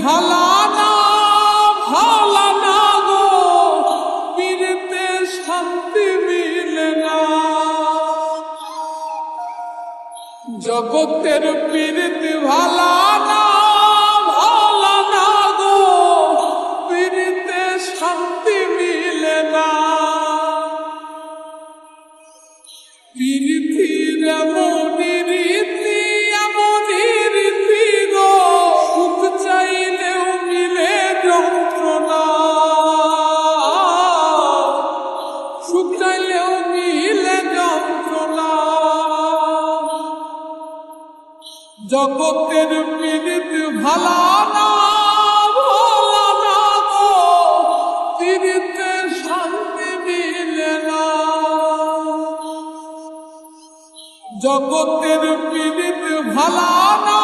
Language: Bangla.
ভালা না ভালা না গো, পীড়িতে শান্তি মিলে না। জগতের পীড়িতে ভালা না ভালা না গো, পীড়িতে শান্তি মিলে না। পীড়িতির এমনই রীতি এমনই রীতি গো, সুখ চাইলেও মিলে যন্ত্রণা, সুখ চাইলেও মিলে যন্ত্রণা। জগতের পীড়িত ভালা না ভালা না গো, পীড়িতে শান্তি মিলে না। জগতের পীড়িত ভালা না